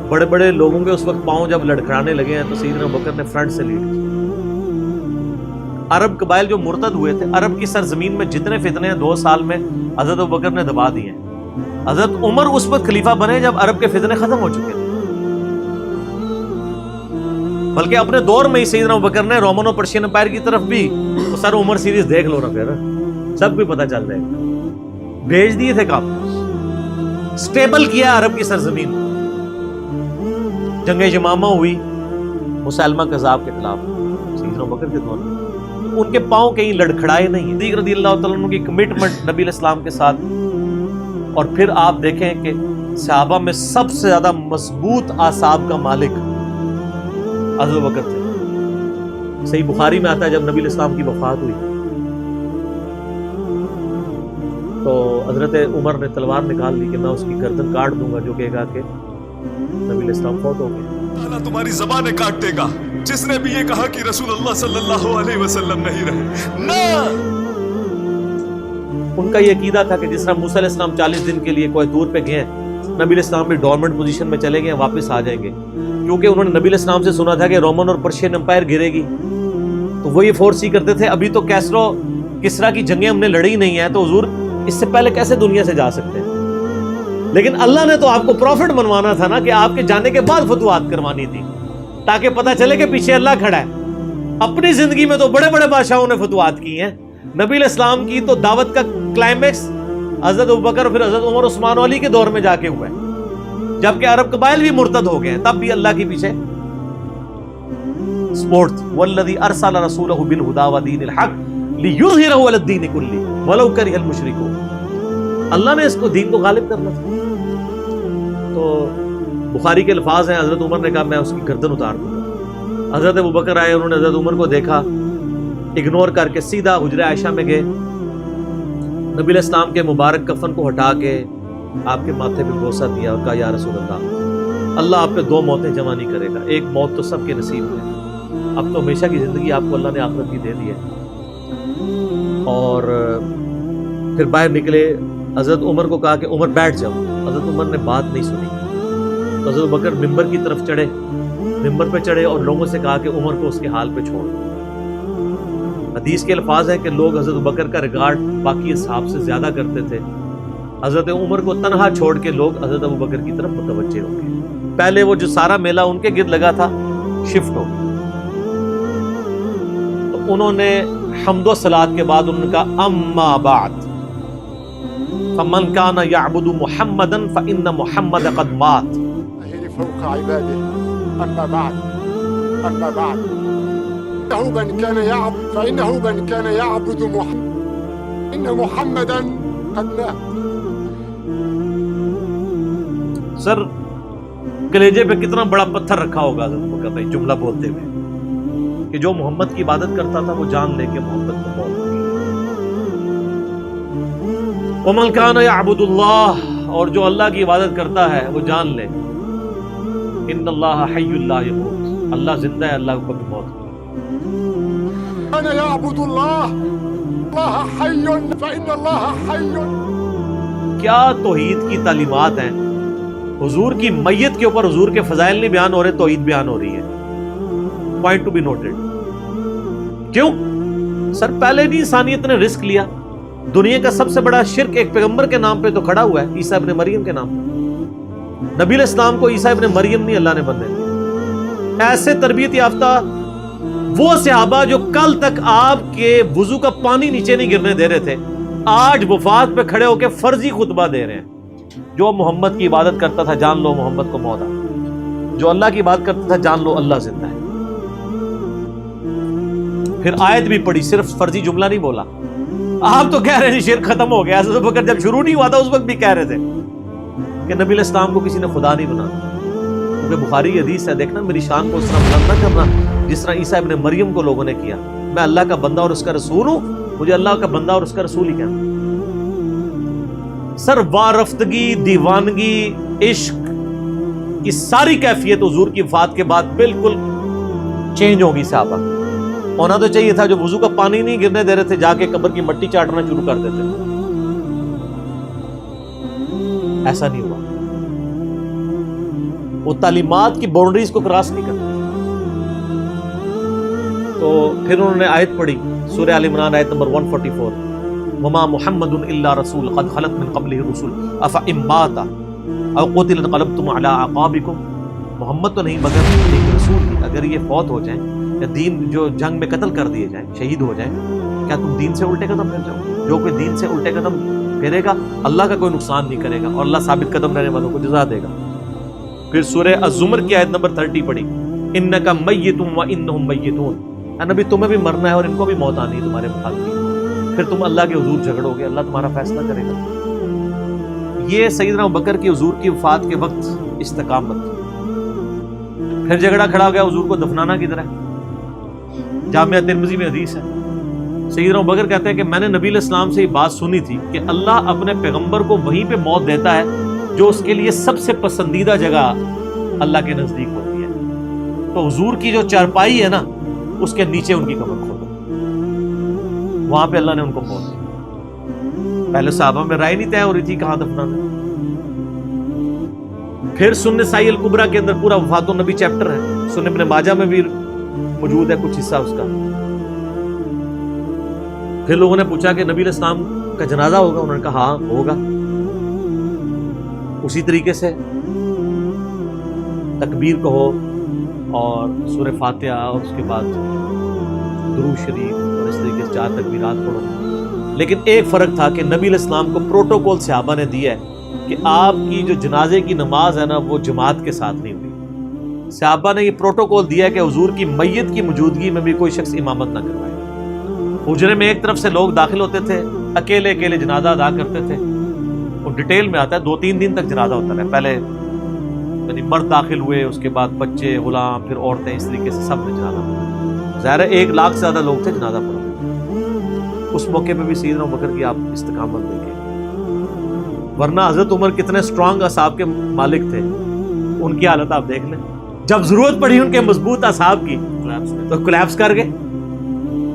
بڑے بڑے لوگوں کے اس وقت پاؤں جب لڑکھڑانے لگے ہیں تو سیدنا ابوبکر نے فرنٹ سے لیڈ کیا۔ عرب قبائل جو مرتد ہوئے تھے، عرب کی سرزمین میں جتنے فتنے ہیں 2 سال میں حضرت ابوبکر نے دبا دیے ہیں۔ حضرت عمر اس وقت خلیفہ بنے جب عرب کے فتنے ختم ہو چکے تھے، بلکہ اپنے دور میں ہی سیدنا ابوبکر نے رومن اور پرشین امپائر کی طرف بھی تو سر عمر سیریز دیکھ لو نا، پھر سب کو پتہ چل جائے گا، بھیج دیے تھے کام، سٹیبل کیا عرب کی سرزمین۔ جنگ یمامہ ہوئی مسلمہ کذاب کے خلاف سیدنا ابوبکر کے دور میں، ان کے پاؤں کہیں لڑکھڑائے نہیں۔ صدیق رضی اللہ تعالیٰ عنہ کی کمٹمنٹ نبی علیہ السلام کے ساتھ، اور پھر آپ دیکھیں کہ صحابہ میں سب سے زیادہ مضبوط اعصاب کا مالک حضرت ابوبکر تھے۔ صحیح بخاری میں آتا ہے جب نبی علیہ السلام کی وفات ہوئی تو حضرت عمر نے تلوار نکال لی کہ میں اس کی گردن کاٹ دوں گا جو کہے گا کہ نبی علیہ السلام فوت ہو گئے۔ اللہ تمہاری زبانیں کاٹ دے گا جس نے بھی یہ کہا کہ رسول اللہ صلی اللہ علیہ وسلم نہیں رہے۔ نہ، ان کا یہ عقیدہ تھا کہ جس طرح موسیٰ علیہ السلام 40 دن کے لیے کوہ طور پہ گئے، نبی علیہ السلام بھی ڈورمنٹ پوزیشن میں چلے گئے، واپس آ جائیں گے، کیونکہ انہوں نے نبی علیہ السلام سے سنا تھا کہ رومن اور پرشین امپائر گرے گی، تو وہ یہ فورس ہی کرتے تھے ابھی تو کیسرو کسرا کی جنگیں ہم نے لڑی نہیں ہیں، تو حضور اس سے پہلے کیسے دنیا سے جا سکتے ہیں؟ لیکن اللہ نے تو آپ کو پروفٹ بنوانا تھا نا، کہ آپ کے جانے کے بعد فتوحات کروانی تھی، تاکہ پتہ چلے کہ پیچھے اللہ کھڑا ہے۔ اپنی زندگی میں تو بڑے بڑے بادشاہوں نے فتوحات کی ہیں، نبی علیہ السلام کی تو دعوت کا کلائمیکس حضرت ابوبکر اور پھر حضرت عمر عثمان علی کے دور میں جا کے ہوا ہے، جبکہ عرب قبائل بھی مرتد ہو گئے ہیں، تب بھی اللہ کے پیچھے سپورٹ تھی۔ والذی ارسل رسولہ بالہدی ودین الحق لیظہرہ علی الدین کلہ ولو کرہ المشرکون، اللہ نے اس کو دین کو غالب کرنا تھا۔ تو بخاری کے الفاظ ہیں، حضرت عمر نے کہا میں اس کی گردن اتار دوں گا۔ حضرت ابوبکر آئے، انہوں نے حضرت عمر کو دیکھا، اگنور کر کے سیدھا حجرہ عائشہ میں گئے، نبی علیہ السلام کے مبارک کفن کو ہٹا کے آپ کے ماتھے پہ بوسہ دیا اور کہا یا رسول اللہ، اللہ آپ پہ 2 موتیں جمع نہیں کرے گا، ایک موت تو سب کے نصیب میں، اب تو ہمیشہ کی زندگی آپ کو اللہ نے آخرت کی دے دی ہے۔ اور پھر باہر نکلے، حضرت عمر کو کہا کہ عمر بیٹھ جاؤ، حضرت عمر نے بات نہیں سنی، تو حضرت بکر ممبر کی طرف چڑھے، ممبر پہ چڑھے اور لوگوں سے کہا کہ عمر کو اس کے حال پہ چھوڑ دو۔ حدیث کے الفاظ ہیں کہ لوگ حضرت بکر کا ریگارڈ باقی اصحاب سے زیادہ کرتے تھے، حضرت عمر کو تنہا چھوڑ کے لوگ حضرت ابوبکر کی طرف متوجہ ہو گئے۔ پہلے وہ جو سارا میلہ ان کے گرد لگا تھا شفٹ ہو گیا، تو انہوں نے حمد و صلات کے بعد انہوں نے کہا اما بعد فمن كان يعبد محمدا فإن محمد قد مات۔ فوق عباده أما بعد فإنه من كان يعبد محمد إن محمدا قد مات. سر کلیجے پہ کتنا بڑا پتھر رکھا ہوگا حضرت ابو بکر بھائی جملہ بولتے ہوئے کہ جو محمد کی عبادت کرتا تھا وہ جان لے کے محمد کو موت ہوگی. ومن کان یعبد اللہ، اور جو اللہ کی عبادت کرتا ہے وہ جان لے ان اللہ حی لا یموت، اللہ زندہ ہے، اللہ کو کبھی موت نہیں. أنا يعبد الله الله حي فإن الله حي. کیا توحید کی تعلیمات ہیں. حضور کی میت کے اوپر حضور کے فضائل نہیں بیان ہو رہے، توحید بیان ہو رہی ہے. Point to be noted. کیوں؟ سر پہلے نہیں انسانیت نے رسک لیا. دنیا کا سب سے بڑا شرک ایک پیغمبر کے نام پہ تو کھڑا ہوا ہے، عیسیٰ ابن مریم کے نام پہ. نبی علیہ السلام کو عیسیٰ ابن مریم نہیں اللہ نے بننے دیا. ایسے تربیت یافتہ وہ صحابہ جو کل تک آپ کے وضو کا پانی نیچے نہیں گرنے دے رہے تھے، آج وفات پہ کھڑے ہو کے فرضی خطبہ دے رہے ہیں. جو محمد کی عبادت کرتا تھا جان لو محمد کو موت آ گئی، جو اللہ کی عبادت کرتا تھا جان لو اللہ زندہ ہے. پھر آیت بھی پڑھی، صرف فرضی جملہ نہیں بولا. آپ تو کہہ رہے ہیں شرک ختم ہو گیا، حضرت ابو بکر جب شروع نہیں ہوا تھا اس وقت بھی کہہ رہے تھے کہ نبی علیہ السلام کو کسی نے خدا نہیں بنا. کیونکہ بخاری حدیث ہے، دیکھنا میری شان کو اس طرح بلند نہ کرنا جس طرح عیسیٰ ابن مریم کو لوگوں نے کیا. میں اللہ کا بندہ اور اس کا رسول ہوں، مجھے اللہ کا بندہ اور اس کا رسول ہی کہنا. سر وارفتگی، دیوانگی، عشق کی ساری کیفیت حضور کی وفات کے بعد بالکل چینج ہوگی. صحابہ ہونا تو چاہیے تھا جو وضو کا پانی نہیں گرنے دے رہے تھے جا کے قبر کی مٹی چاٹنا شروع کر دیتے. ایسا نہیں ہوا. وہ تعلیمات کی باؤنڈریز کو کراس نہیں کرتے. تو پھر انہوں نے آیت پڑھی سورہ آل عمران آیت نمبر 144 وما محمد الا رسول قد خلت من قبله الرسل افئن مات او قتل انقلبتم على اعقابكم. محمد تو نہیں مگر ایک رسول ہی، اگر یہ فوت ہو جائیں یا دین جو جنگ میں قتل کر دیے جائیں، شہید ہو جائیں، کیا تم دین سے الٹے قدم پھیر جاؤ؟ جو کوئی دین سے الٹے قدم پھیرے گا اللہ کا کوئی نقصان نہیں کرے گا اور اللہ ثابت قدم رہنے والوں کو جزا دے گا. پھر سورہ الزمر کی آیت نمبر 30 پڑھی انک میت وانہم میتون. اے نبی تمہیں بھی مرنا ہے اور ان کو بھی موت آنی ہے تمہارے مخالفین. پھر تم اللہ کے حضور جھگڑو گے، اللہ تمہارا فیصلہ کرے گا. یہ سیدنا ابوبکر کی حضور کی وفات کے وقت استقامت. پھر جھگڑا کھڑا ہو گیا حضور کو دفنانا کدھر ہے. جامعہ ترمذی میں حدیث ہے، سیدنا ابوبکر کہتے ہیں کہ میں نے نبی علیہ السلام سے یہ بات سنی تھی کہ اللہ اپنے پیغمبر کو وہیں پہ موت دیتا ہے جو اس کے لیے سب سے پسندیدہ جگہ اللہ کے نزدیک ہوتی ہے. تو حضور کی جو چارپائی ہے نا اس کے نیچے ان کی قبر کھودو، وہاں پہ اللہ نے ان کو موت دی. پہلے صحابہ میں رائے نہیں طے ہو رہی تھی کہاں دفنانا. پھر سنن نسائی الکبریٰ کے اندر پورا وفات النبی چیپٹر ہے، سنن ابن ماجہ میں بھی موجود ہے کچھ حصہ اس کا. پھر لوگوں نے پوچھا کہ نبی علیہ السلام کا جنازہ ہوگا؟ انہوں نے کہا ہاں ہوگا. اسی طریقے سے تکبیر کہو اور سورہ فاتحہ اور اس کے بعد درود شریف اور اس طریقے سے 4 تکبیرات پڑھو. لیکن ایک فرق تھا کہ نبی علیہ السلام کو پروٹوکول صحابہ نے دیا ہے کہ آپ کی جو جنازے کی نماز ہے نا وہ جماعت کے ساتھ نہیں ہوئی. صحابہ نے یہ پروٹوکول دیا ہے کہ حضور کی میت کی موجودگی میں بھی کوئی شخص امامت نہ کروائے. حجرے میں ایک طرف سے لوگ داخل ہوتے تھے، اکیلے اکیلے جنازہ ادا کرتے تھے. وہ ڈیٹیل میں آتا ہے 2-3 دن تک جنازہ ہوتا رہا. پہلے یعنی مرد داخل ہوئے، اس کے بعد بچے، غلام، پھر عورتیں، اس طریقے سے سب نے جنازہ پڑھا. ظاہر ہے 1 لاکھ سے زیادہ لوگ تھے جنازہ پڑھا. اس موقع پہ بھی سیدنا ابوبکر کی آپ استقامت دیکھیں. ورنہ حضرت عمر کتنے اسٹرانگ اصحاب کے مالک تھے، ان کی حالت آپ دیکھ لیں. جب ضرورت پڑی ان کے مضبوط اصحاب کی تو کولیپس کر گئے.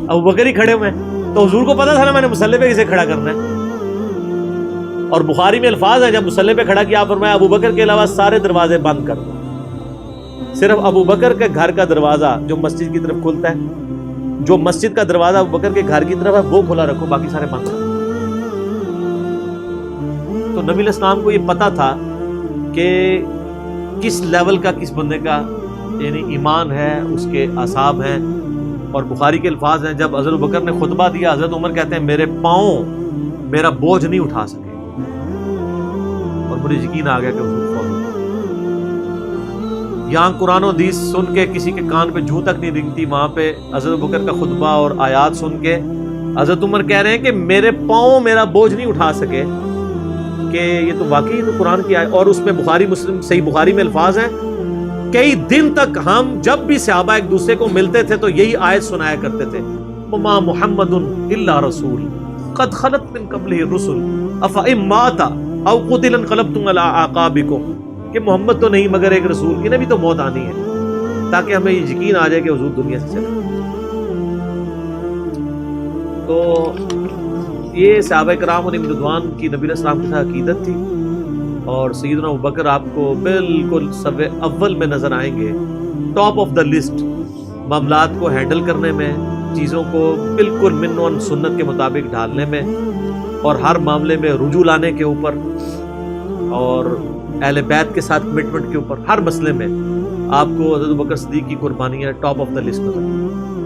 ابوبکر ہی کھڑے ہوئے، تو حضور کو پتا تھا نا میں نے مصلی پہ کسے کھڑا کرنا ہے. اور بخاری میں الفاظ ہیں جب مصلی پہ کھڑا کیا فرمایا ابوبکر کے علاوہ سارے دروازے بند کر دو، صرف ابوبکر کے گھر کا دروازہ جو مسجد کی طرف کھلتا ہے، جو مسجد کا دروازہ ابوبکر کے گھر کی طرف ہے وہ کھلا رکھو، باقی سارے بند رکھو. تو نبی علیہ السلام کو یہ پتا تھا کہ کس لیول کا کس بندے کا یعنی ایمان ہے، اس کے اعصاب ہیں. اور بخاری کے الفاظ ہیں جب حضرت ابوبکر نے خطبہ دیا، حضرت عمر کہتے ہیں میرے پاؤں میرا بوجھ نہیں اٹھا سکے اور مجھے یقین آ گیا کہ حضور فوت ہو گئے. یہاں قرآن و حدیث سن کے کسی کے کان پہ جوں تک نہیں رنگتی، وہاں پہ حضرت ابوبکر کا خطبہ اور آیات سن کے حضرت عمر کہہ رہے ہیں کہ میرے پاؤں میرا بوجھ نہیں اٹھا سکے کہ یہ تو واقعی تو قرآن کی آیت، اور اس میں بخاری مسلم صحیح بخاری میں الفاظ ہیں کئی دن تک ہم جب بھی صحابہ ایک دوسرے کو ملتے تھے تو یہی آیت سنایا کرتے تھے، وما محمد الا رسول قد خلت من قبلہ الرسل افئن مات او قتل انقلبتم علی اعقابکم، کہ محمد تو نہیں مگر ایک رسول، انہیں بھی تو موت آنی ہے، تاکہ ہمیں یہ یقین آ جائے کہ حضور دنیا سے چلے۔ تو یہ صحابہ کرام علیہم رضوان کی نبی علیہ السلام کی عقیدت تھی، اور سیدنا ابوبکر آپ کو بالکل سب اول میں نظر آئیں گے، ٹاپ آف دا لسٹ، معاملات کو ہینڈل کرنے میں، چیزوں کو بالکل من و سنت کے مطابق ڈھالنے میں، اور ہر معاملے میں رجوع لانے کے اوپر، اور اہل بیت کے ساتھ کمٹمنٹ کے اوپر، ہر مسئلے میں آپ کو حضرت ابوبکر صدیق کی قربانیاں ٹاپ آف دا لسٹ نظر آئیں۔